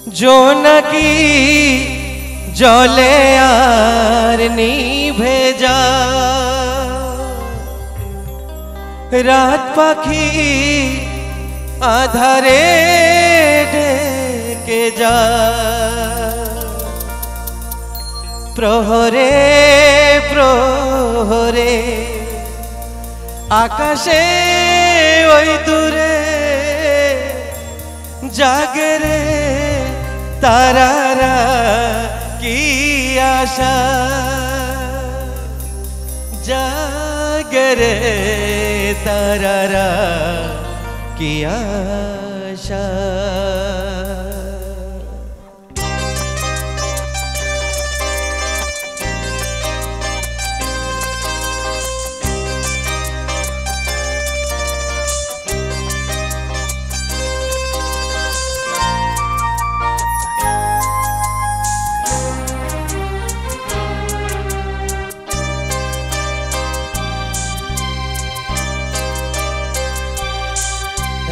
জোনাকি জলে আর নিভে যা, রাত পাখি আধারে ডেকে যা, প্রহরে প্রহরে আকাশে ওই দূরে জাগে রে তারারা কি আশা, জাগে রে তারারা কি আশা।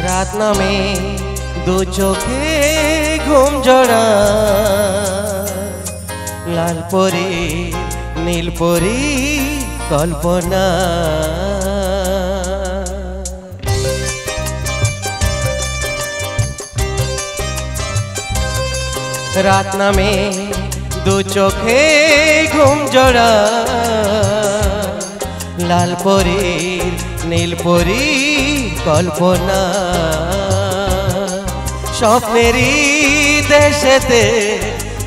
রাত নামে দু চোখে ঘুম জড়া, লাল পরি নীল পরি কল্পনা, রাত নামে দু চোখে ঘুম জড়া, লাল পরি নীল পরি কল্পনা, স্বপ্নেরই দেশেতে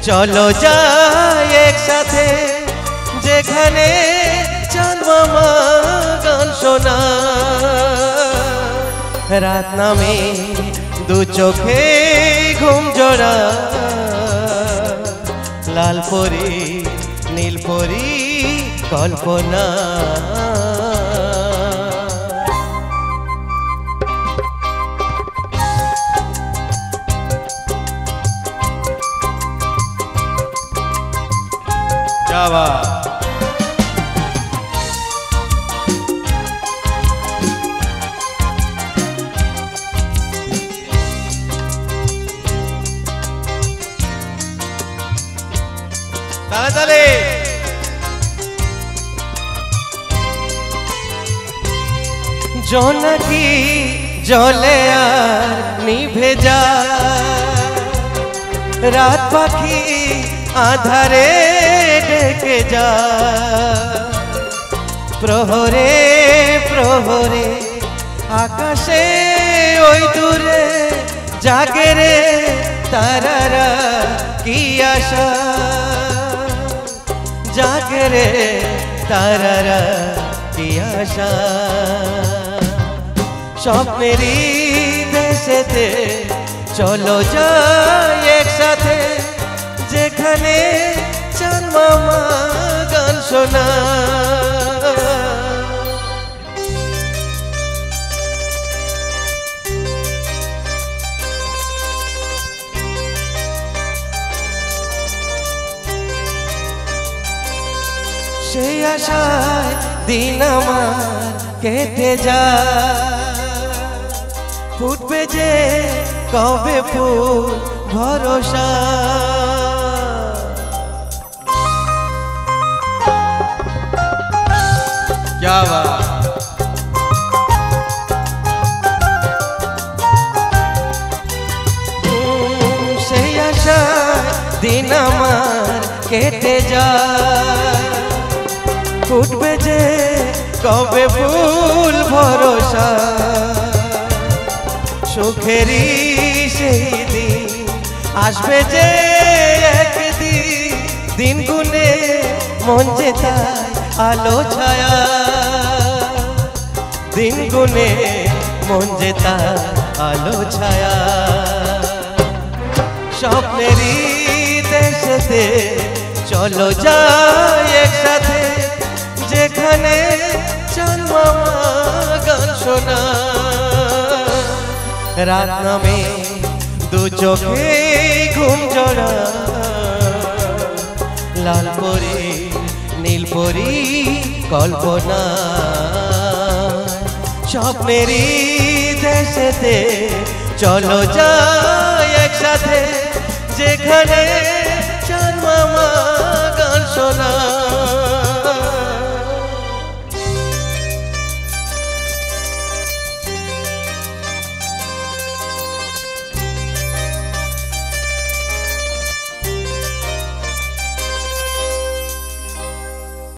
চলো যাই একসাথে, যেখানে চাঁদ মামা গান শোনা। রাত নামে দু চোখে ঘুম জড়া, লাল পরি নীল পরি কল্পনা। যাওয়া তালে জোনাকি জলে আর নিভে যা, রাত পাখি আধারে ডেকে যা, প্রহরে প্রহরে আকাশে ওই দূরে জাগে রে তারারা কি আশা, জাগে রে তারারা কি আশা। স্বপ্নেরই দেশেতে চলো যাই একসাথে, যেখানে চাঁদ মামা গান শোনা। সেই আশায় দিন আমার কেটে যায়, ফুটবে যে কবে ফুল ভরসা। क्या बात, সেই আশা দিন আমার কেটে যায়, ফুটবে যে কবে ফুল ভরসা। সুখেরই সেই দিন আসবে যে একদিন, দিন গুনে মন যে তাই আলো ছায়া, দিন গুনে মন যে তাই আলো ছায়া। স্বপ্নেরই দেশেতে চলো যাই একসাথে, যেখানে চাঁদ মামা গান শোনা। রাত নামে দু চোখে ঘুম জড়া, লাল পরি নীল পরি কল্পনা, স্বপ্নেরই দেশেতে চলো যাই একসাথে,